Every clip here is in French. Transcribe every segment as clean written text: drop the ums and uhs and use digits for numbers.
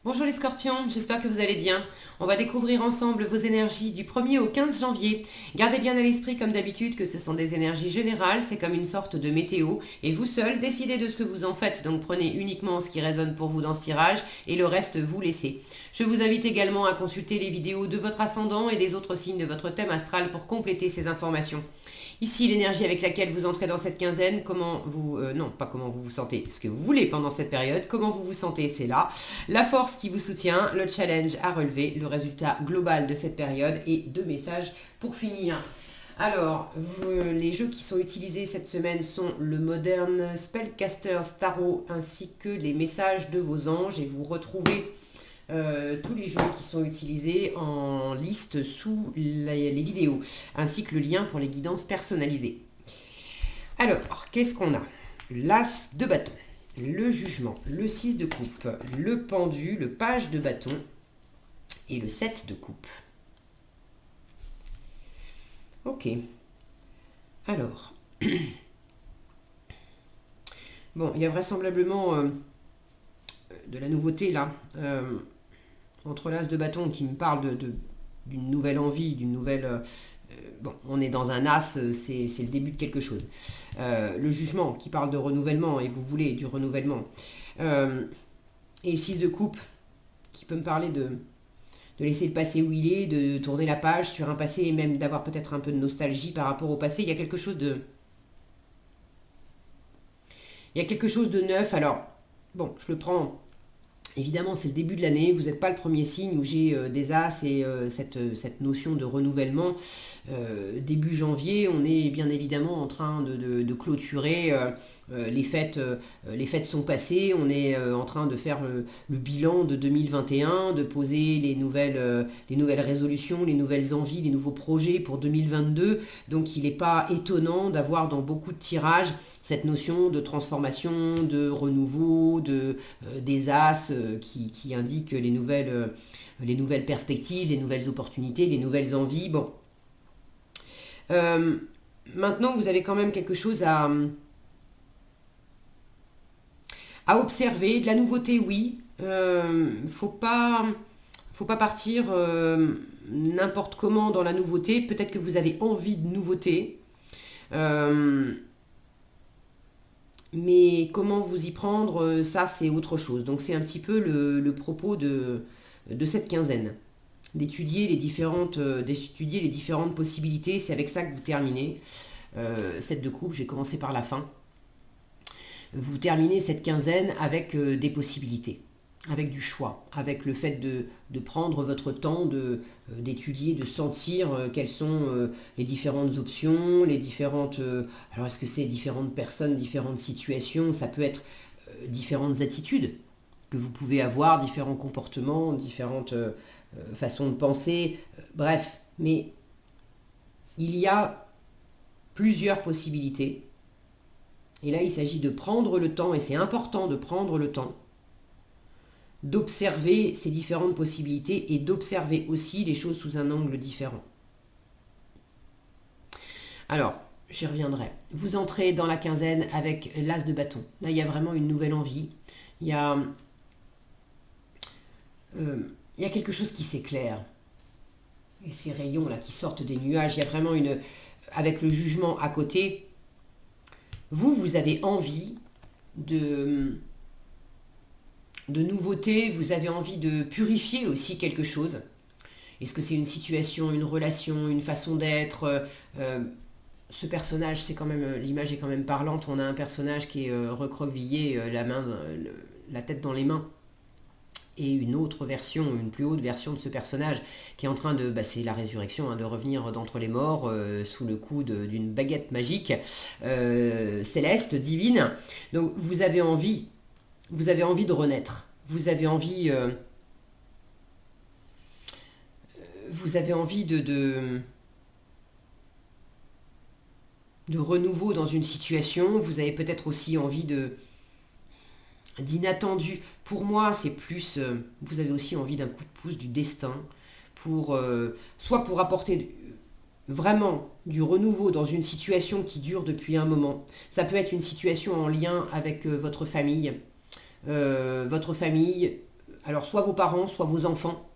Bonjour les scorpions, j'espère que vous allez bien. On va découvrir ensemble vos énergies du 1er au 15 janvier. Gardez bien à l'esprit comme d'habitude que ce sont des énergies générales, c'est comme une sorte de météo et vous seul décidez de ce que vous en faites. Donc prenez uniquement ce qui résonne pour vous dans ce tirage et le reste vous laissez. Je vous invite également à consulter les vidéos de votre ascendant et des autres signes de votre thème astral pour compléter ces informations. Ici, l'énergie avec laquelle vous entrez dans cette quinzaine, comment vous... non, pas comment vous vous sentez, ce que vous voulez pendant cette période, comment vous vous sentez, c'est là. La force qui vous soutient, le challenge à relever, le résultat global de cette période et deux messages pour finir. Alors, les jeux qui sont utilisés cette semaine sont le Modern Spellcaster's Tarot ainsi que les messages de vos anges et vous retrouvez tous les jeux qui sont utilisés en liste sous les vidéos, ainsi que le lien pour les guidances personnalisées. Alors, qu'est-ce qu'on a? L'As de bâton, le jugement, le 6 de coupe, le pendu, le page de bâton et le 7 de coupe. Ok. Alors, bon, il y a vraisemblablement de la nouveauté là. Entre l'as de bâton qui me parle d'une nouvelle envie, d'une nouvelle... bon, on est dans un as, c'est le début de quelque chose. Le jugement qui parle de renouvellement, et vous voulez du renouvellement. Et 6 de coupe qui peut me parler de laisser le passé où il est, de tourner la page sur un passé et même d'avoir peut-être un peu de nostalgie par rapport au passé. Il y a quelque chose de... Il y a quelque chose de neuf. Alors, bon, je le prends... Évidemment, c'est le début de l'année, vous n'êtes pas le premier signe où j'ai des as et cette notion de renouvellement. Début janvier, on est bien évidemment en train de clôturer, les fêtes sont passées, on est en train de faire le bilan de 2021, de poser les nouvelles résolutions, les nouvelles envies, les nouveaux projets pour 2022. Donc il n'est pas étonnant d'avoir dans beaucoup de tirages cette notion de transformation, de renouveau, des as qui indiquent les nouvelles perspectives, les nouvelles opportunités, les nouvelles envies. Bon. Maintenant, vous avez quand même quelque chose à observer. De la nouveauté, oui. Faut pas partir n'importe comment dans la nouveauté. Peut-être que vous avez envie de nouveauté. Mais comment vous y prendre, ça c'est autre chose. Donc c'est un petit peu le propos de cette quinzaine. D'étudier les différentes possibilités. C'est avec ça que vous terminez. 7 de coupe, j'ai commencé par la fin. Vous terminez cette quinzaine avec des possibilités, avec du choix, avec le fait de prendre votre temps, d'étudier, de sentir quelles sont les différentes options, les différentes... alors est-ce que c'est différentes personnes, différentes situations? Ça peut être différentes attitudes que vous pouvez avoir, différents comportements, différentes façons de penser, bref. Mais il y a plusieurs possibilités. Et là, il s'agit de prendre le temps, et c'est important de prendre le temps, d'observer ces différentes possibilités et d'observer aussi les choses sous un angle différent. Alors, j'y reviendrai. Vous entrez dans la quinzaine avec l'as de bâton. Là, il y a vraiment une nouvelle envie. Il y a quelque chose qui s'éclaire. Et ces rayons là qui sortent des nuages, il y a vraiment une... Avec le jugement à côté, vous avez envie de nouveautés, vous avez envie de purifier aussi quelque chose. Est-ce que c'est une situation, une relation, une façon d'être ce personnage, c'est quand même, l'image est quand même parlante. On a un personnage qui est recroquevillé, la tête dans les mains. Et une autre version, une plus haute version de ce personnage qui est en train de, c'est la résurrection, de revenir d'entre les morts sous le coup d'une baguette magique céleste, divine. Donc vous avez envie de renaître, vous avez envie de renouveau dans une situation. Vous avez peut-être aussi envie d'inattendu. Pour moi, c'est plus... vous avez aussi envie d'un coup de pouce du destin, soit pour apporter vraiment du renouveau dans une situation qui dure depuis un moment. Ça peut être une situation en lien avec votre famille, alors soit vos parents, soit vos enfants.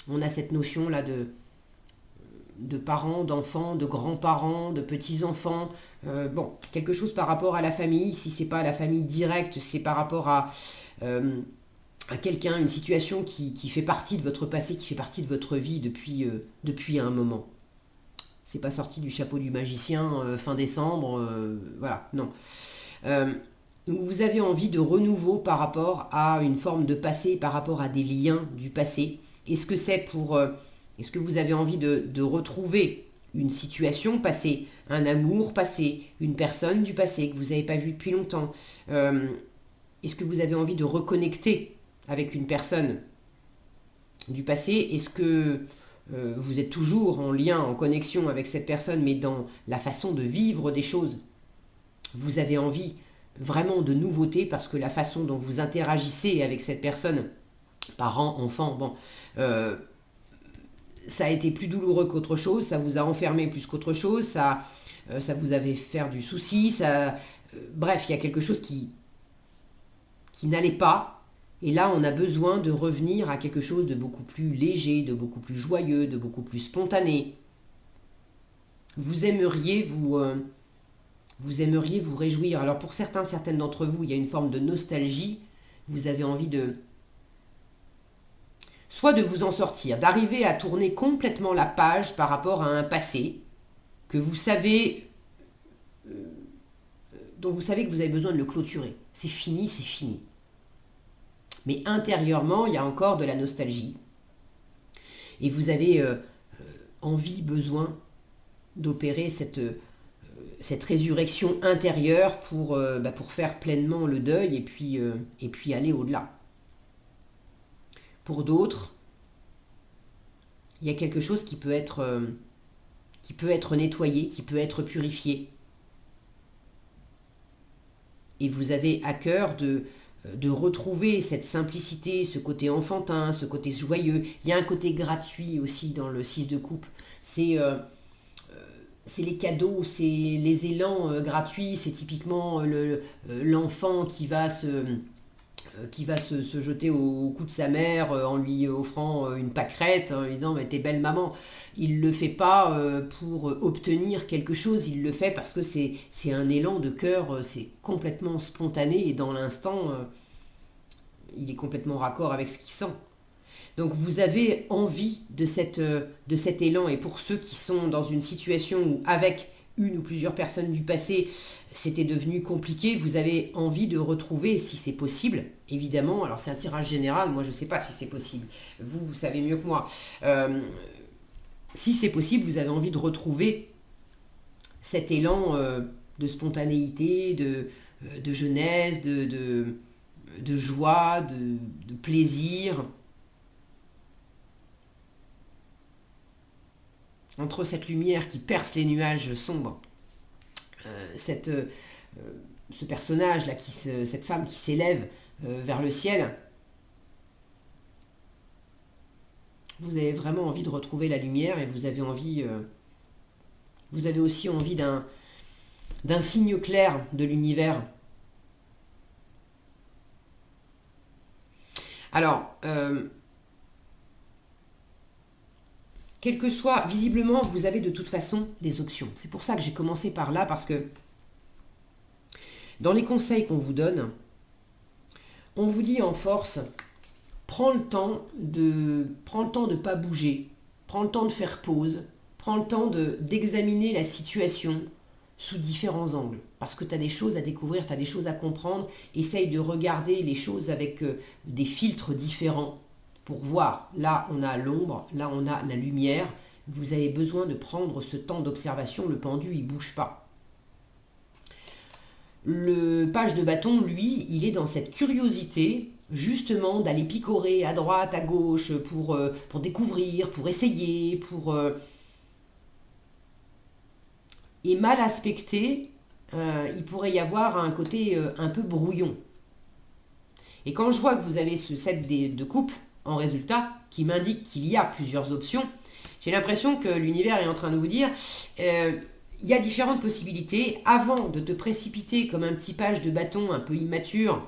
On a cette notion-là de parents, d'enfants, de grands-parents, de petits-enfants. Bon, quelque chose par rapport à la famille. Si c'est pas la famille directe, c'est par rapport à quelqu'un, une situation qui fait partie de votre passé, qui fait partie de votre vie depuis un moment. C'est pas sorti du chapeau du magicien fin décembre, voilà, non. Vous avez envie de renouveau par rapport à une forme de passé, par rapport à des liens du passé. Est-ce que vous avez envie de retrouver une situation passée, un amour passé, une personne du passé que vous n'avez pas vue depuis longtemps? Est-ce que vous avez envie de reconnecter avec une personne du passé? Est-ce que vous êtes toujours en lien, en connexion avec cette personne, mais dans la façon de vivre des choses? Vous avez envie vraiment de nouveautés parce que la façon dont vous interagissez avec cette personne, parents, enfants, bon, ça a été plus douloureux qu'autre chose, ça vous a enfermé plus qu'autre chose, ça vous avait fait du souci, bref, il y a quelque chose qui n'allait pas. Et là, on a besoin de revenir à quelque chose de beaucoup plus léger, de beaucoup plus joyeux, de beaucoup plus spontané. Vous aimeriez vous réjouir. Alors pour certaines d'entre vous, il y a une forme de nostalgie. Vous avez envie soit de vous en sortir, d'arriver à tourner complètement la page par rapport à un passé que vous savez, dont vous savez que vous avez besoin de le clôturer. C'est fini, c'est fini. Mais intérieurement, il y a encore de la nostalgie. Et vous avez envie, besoin d'opérer cette résurrection intérieure pour faire pleinement le deuil et puis aller au-delà. Pour d'autres, il y a quelque chose qui peut être nettoyé, qui peut être purifié. Et vous avez à cœur de retrouver cette simplicité, ce côté enfantin, ce côté joyeux. Il y a un côté gratuit aussi dans le 6 de coupe. C'est les cadeaux, c'est les élans gratuits, c'est typiquement l'enfant qui va se jeter au cou de sa mère en lui offrant une pâquerette, en lui disant mais t'es belle maman. Il ne le fait pas pour obtenir quelque chose, il le fait parce que c'est un élan de cœur, c'est complètement spontané et dans l'instant, il est complètement raccord avec ce qu'il sent. Donc vous avez envie de cet élan, et pour ceux qui sont dans une situation où avec une ou plusieurs personnes du passé, c'était devenu compliqué, vous avez envie de retrouver, si c'est possible, évidemment, alors c'est un tirage général, moi je ne sais pas si c'est possible, vous savez mieux que moi, si c'est possible, vous avez envie de retrouver cet élan de spontanéité, de jeunesse, de joie, de plaisir, entre cette lumière qui perce les nuages sombres, ce personnage-là, cette femme qui s'élève vers le ciel, vous avez vraiment envie de retrouver la lumière et vous avez aussi envie d'un signe clair de l'univers. Alors, quel que soit, visiblement, vous avez de toute façon des options. C'est pour ça que j'ai commencé par là, parce que dans les conseils qu'on vous donne, on vous dit en force, prends le temps de pas bouger, prends le temps de faire pause, prends le temps d'examiner la situation sous différents angles, parce que tu as des choses à découvrir, tu as des choses à comprendre, essaye de regarder les choses avec des filtres différents, pour voir, là on a l'ombre, là on a la lumière, vous avez besoin de prendre ce temps d'observation, le pendu il bouge pas. Le page de bâton, lui, il est dans cette curiosité, justement, d'aller picorer à droite, à gauche, pour découvrir, pour essayer, Et mal aspecté, il pourrait y avoir un côté un peu brouillon. Et quand je vois que vous avez ce set de couple, en résultat, qui m'indique qu'il y a plusieurs options, j'ai l'impression que l'univers est en train de vous dire il y a différentes possibilités. Avant de te précipiter comme un petit page de bâton un peu immature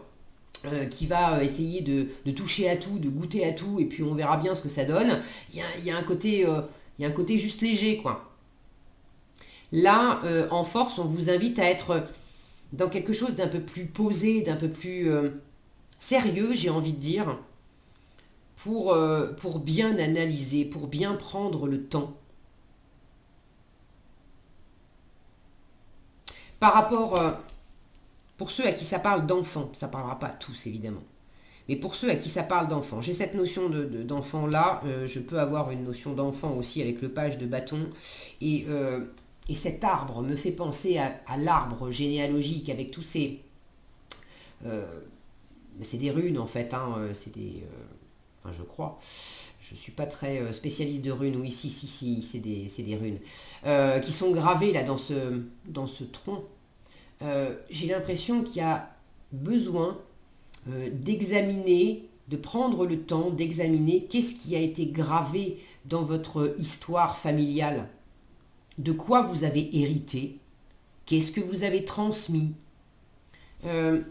qui va essayer de toucher à tout, de goûter à tout, et puis on verra bien ce que ça donne. Il y a un côté, il y a un côté juste léger, quoi. Là, en force, on vous invite à être dans quelque chose d'un peu plus posé, d'un peu plus sérieux, j'ai envie de dire, pour bien analyser, pour bien prendre le temps. Par rapport, pour ceux à qui ça parle d'enfants, ça ne parlera pas à tous évidemment, mais pour ceux à qui ça parle d'enfants, j'ai cette notion d'enfant là, je peux avoir une notion d'enfant aussi avec le page de bâton, et, euh, et cet arbre me fait penser à l'arbre généalogique avec tous ces... euh, c'est des runes en fait, hein, c'est des... enfin je crois, je ne suis pas très spécialiste de runes, oui si, c'est des runes, qui sont gravées là dans ce tronc. J'ai l'impression qu'il y a besoin d'examiner, de prendre le temps d'examiner qu'est-ce qui a été gravé dans votre histoire familiale, de quoi vous avez hérité, qu'est-ce que vous avez transmis. Il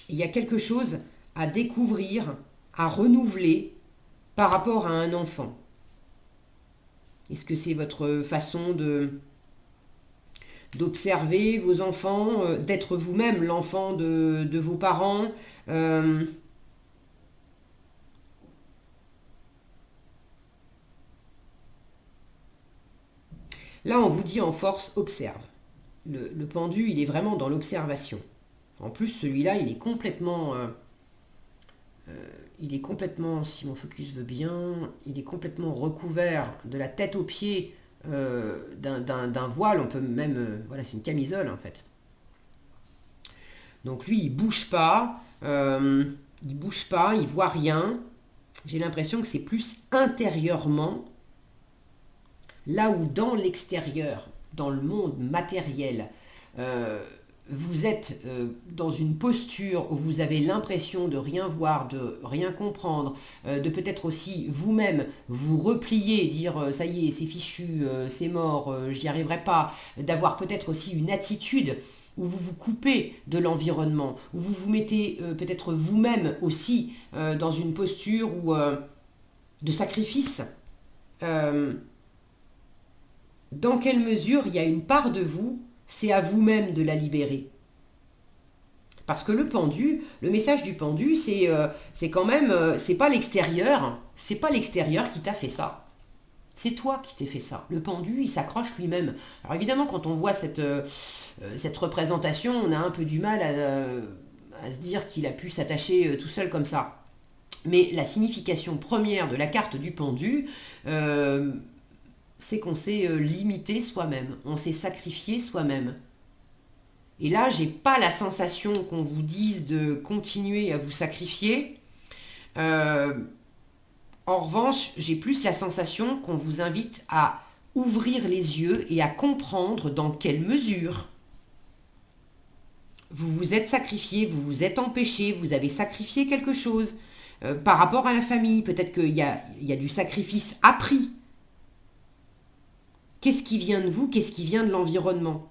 y a quelque chose à découvrir, à renouveler par rapport à un enfant. Est-ce que c'est votre façon d'observer vos enfants, d'être vous-même l'enfant de vos parents. Là, on vous dit en force, observe. Le pendu, il est vraiment dans l'observation. En plus, celui-là, il est complètement, si mon focus veut bien, il est complètement recouvert de la tête aux pieds d'un voile. On peut même, voilà, c'est une camisole en fait. Donc lui, il bouge pas, il voit rien. J'ai l'impression que c'est plus intérieurement, là où dans l'extérieur, dans le monde matériel, vous êtes dans une posture où vous avez l'impression de rien voir, de rien comprendre, de peut-être aussi vous-même vous replier, dire ça y est, c'est fichu, c'est mort, j'y arriverai pas, d'avoir peut-être aussi une attitude où vous vous coupez de l'environnement, où vous vous mettez peut-être vous-même aussi dans une posture de sacrifice. Euh, dans quelle mesure il y a une part de vous, c'est à vous-même de la libérer. Parce que le pendu, le message du pendu, c'est quand même, c'est pas l'extérieur qui t'a fait ça. C'est toi qui t'es fait ça. Le pendu, il s'accroche lui-même. Alors évidemment, quand on voit cette représentation, on a un peu du mal à se dire qu'il a pu s'attacher tout seul comme ça. Mais la signification première de la carte du pendu, c'est qu'on s'est limité soi-même, on s'est sacrifié soi-même. Et là, j'ai pas la sensation qu'on vous dise de continuer à vous sacrifier. En revanche, j'ai plus la sensation qu'on vous invite à ouvrir les yeux et à comprendre dans quelle mesure vous vous êtes sacrifié, vous vous êtes empêché, vous avez sacrifié quelque chose par rapport à la famille. Peut-être qu'il y a du sacrifice appris. Qu'est-ce qui vient de vous? Qu'est-ce qui vient de l'environnement?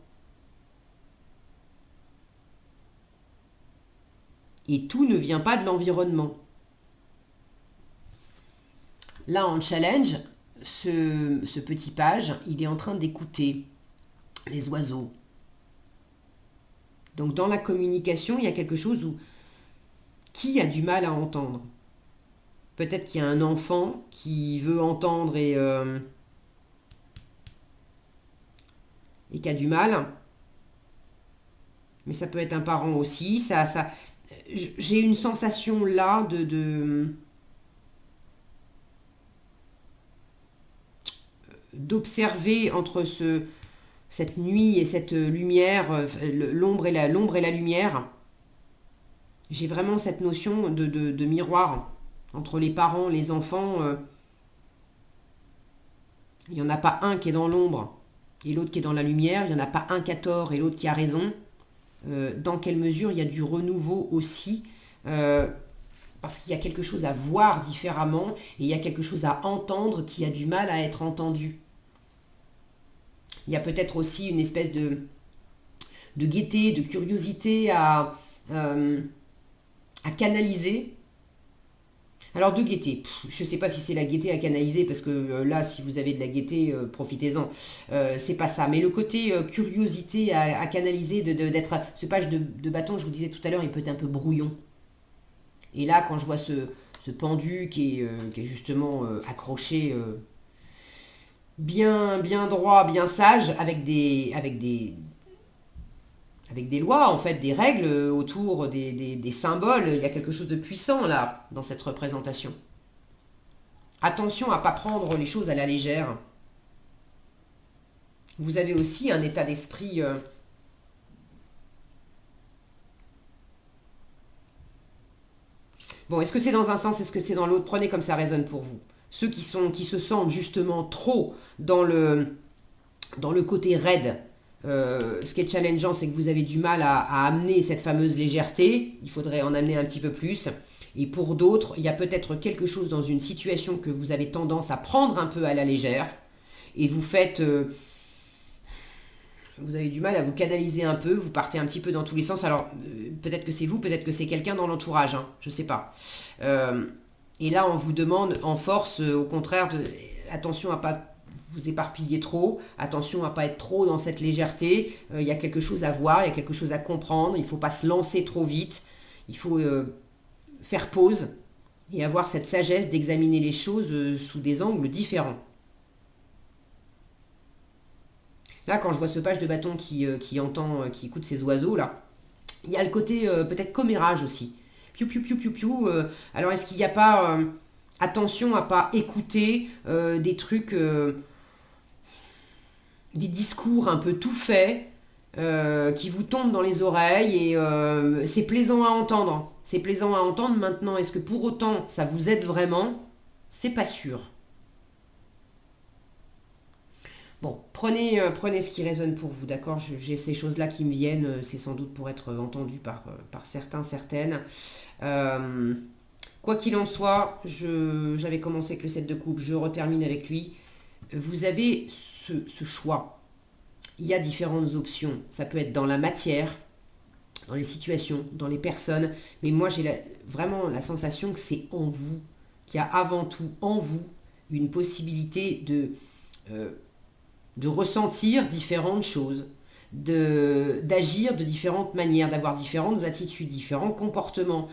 Et tout ne vient pas de l'environnement. Là, en challenge, ce petit page, il est en train d'écouter les oiseaux. Donc dans la communication, il y a quelque chose où qui a du mal à entendre? Peut-être qu'il y a un enfant qui veut entendre et qui a du mal. Mais ça peut être un parent aussi. J'ai une sensation là d'observer entre cette nuit et cette lumière, l'ombre et la lumière. J'ai vraiment cette notion de miroir entre les parents, les enfants. Il n'y en a pas un qui est dans l'ombre et l'autre qui est dans la lumière. Il n'y en a pas un qui a tort et l'autre qui a raison. Dans quelle mesure il y a du renouveau aussi, parce qu'il y a quelque chose à voir différemment et il y a quelque chose à entendre qui a du mal à être entendu. Il y a peut-être aussi une espèce de gaieté, de curiosité à canaliser. Alors de gaieté, je ne sais pas si c'est la gaieté à canaliser, parce que là, si vous avez de la gaieté, profitez-en. C'est pas ça. Mais le côté curiosité à canaliser, d'être... Ce page de bâton, je vous disais tout à l'heure, il peut être un peu brouillon. Et là, quand je vois ce pendu qui est justement accroché bien droit, bien sage, avec des lois, en fait, des règles autour des symboles. Il y a quelque chose de puissant, là, dans cette représentation. Attention à ne pas prendre les choses à la légère. Vous avez aussi un état d'esprit... Bon, est-ce que c'est dans un sens, est-ce que c'est dans l'autre? Prenez comme ça résonne pour vous. Ceux qui se sentent justement trop dans le côté raide. Ce qui est challengeant, c'est que vous avez du mal à amener cette fameuse légèreté. Il faudrait en amener un petit peu plus. Et pour d'autres, il y a peut-être quelque chose dans une situation que vous avez tendance à prendre un peu à la légère. Et vous faites... vous avez du mal à vous canaliser un peu. Vous partez un petit peu dans tous les sens. Alors, peut-être que c'est vous, peut-être que c'est quelqu'un dans l'entourage. Hein, je ne sais pas. Et là, on vous demande en force, au contraire, attention à pas vous éparpiller trop, attention à pas être trop dans cette légèreté, il y a quelque chose à voir, il y a quelque chose à comprendre, il ne faut pas se lancer trop vite, il faut faire pause et avoir cette sagesse d'examiner les choses sous des angles différents. Là, quand je vois ce page de bâton qui écoute ces oiseaux, là, il y a le côté peut-être commérage aussi. Piou, piou, piou, piou, piou. Alors, est-ce qu'il n'y a pas... attention à pas écouter des trucs... des discours un peu tout faits qui vous tombent dans les oreilles et c'est plaisant à entendre. C'est plaisant à entendre. Maintenant, est-ce que pour autant ça vous aide vraiment? C'est pas sûr. Bon, prenez ce qui résonne pour vous, d'accord? J'ai ces choses-là qui me viennent, c'est sans doute pour être entendu par certains, certaines. Euh, Quoi qu'il en soit, j'avais commencé avec le 7 de coupe, je retermine avec lui. Vous avez ce choix. Il y a différentes options. Ça peut être dans la matière, dans les situations, dans les personnes. Mais moi, j'ai vraiment la sensation que c'est en vous, qu'il y a avant tout en vous une possibilité de ressentir différentes choses, d'agir de différentes manières, d'avoir différentes attitudes, différents comportements,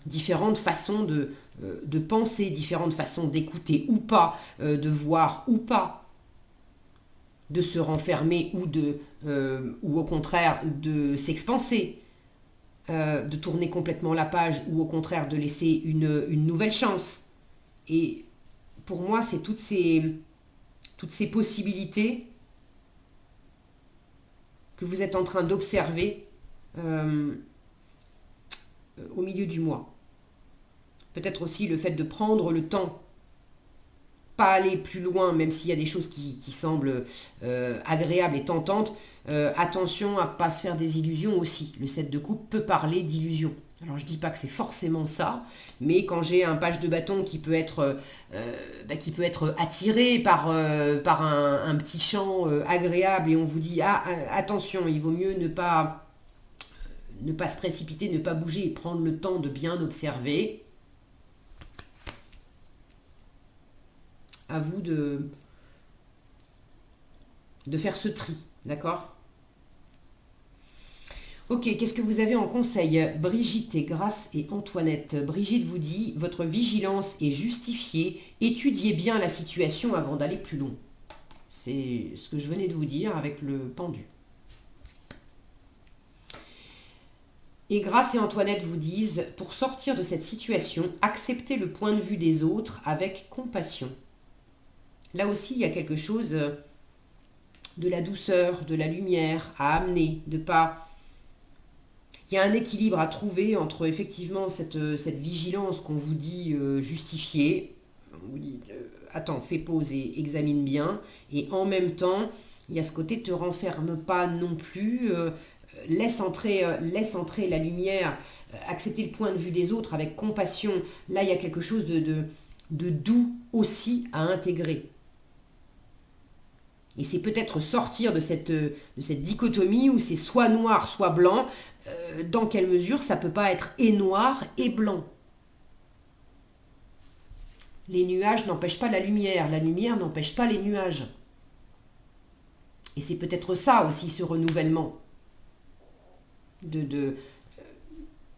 différentes façons de penser, différentes façons d'écouter ou pas, de voir ou pas, de se renfermer ou au contraire de s'expanser, de tourner complètement la page ou au contraire de laisser une nouvelle chance. Et pour moi, c'est toutes ces possibilités que vous êtes en train d'observer au milieu du mois. Peut-être aussi le fait de prendre le temps, pas aller plus loin, même s'il y a des choses qui semblent agréables et tentantes. Attention à ne pas se faire des illusions aussi. Le 7 de coupe peut parler d'illusions. Alors je dis pas que c'est forcément ça, mais quand j'ai un page de bâton qui peut être attiré par un petit chant agréable et on vous dit attention, il vaut mieux ne pas se précipiter, ne pas bouger et prendre le temps de bien observer. À vous de faire ce tri, d'accord? Ok, qu'est-ce que vous avez en conseil? Brigitte et Grâce et Antoinette. Brigitte vous dit, votre vigilance est justifiée, étudiez bien la situation avant d'aller plus loin. C'est ce que je venais de vous dire avec le pendu. Et Grâce et Antoinette vous disent, pour sortir de cette situation, acceptez le point de vue des autres avec compassion. Là aussi, il y a quelque chose de la douceur, de la lumière à amener, de pas... Il y a un équilibre à trouver entre effectivement cette vigilance qu'on vous dit justifiée. On vous dit, attends, fais pause et examine bien. Et en même temps, il y a ce côté, te renferme pas non plus. Laisse entrer la lumière, accepter le point de vue des autres avec compassion. Là, il y a quelque chose de doux aussi à intégrer. Et c'est peut-être sortir de cette dichotomie où c'est soit noir, soit blanc. Dans quelle mesure ça ne peut pas être et noir et blanc? Les nuages n'empêchent pas la lumière n'empêche pas les nuages. Et c'est peut-être ça aussi, ce renouvellement,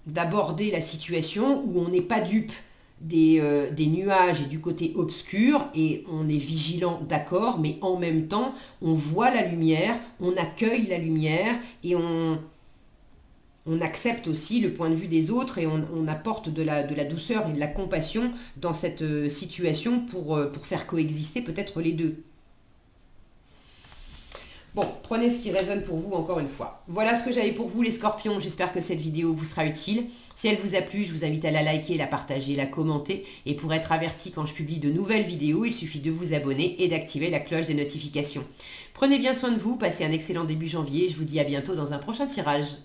d'aborder la situation où on n'est pas dupe des nuages et du côté obscur, et on est vigilant, d'accord, mais en même temps, on voit la lumière, on accueille la lumière, et on accepte aussi le point de vue des autres, et on apporte de la douceur et de la compassion dans cette situation pour faire coexister peut-être les deux. Bon, prenez ce qui résonne pour vous encore une fois. Voilà ce que j'avais pour vous les scorpions. J'espère que cette vidéo vous sera utile. Si elle vous a plu, je vous invite à la liker, la partager, la commenter. Et pour être averti quand je publie de nouvelles vidéos, il suffit de vous abonner et d'activer la cloche des notifications. Prenez bien soin de vous, passez un excellent début janvier. Je vous dis à bientôt dans un prochain tirage.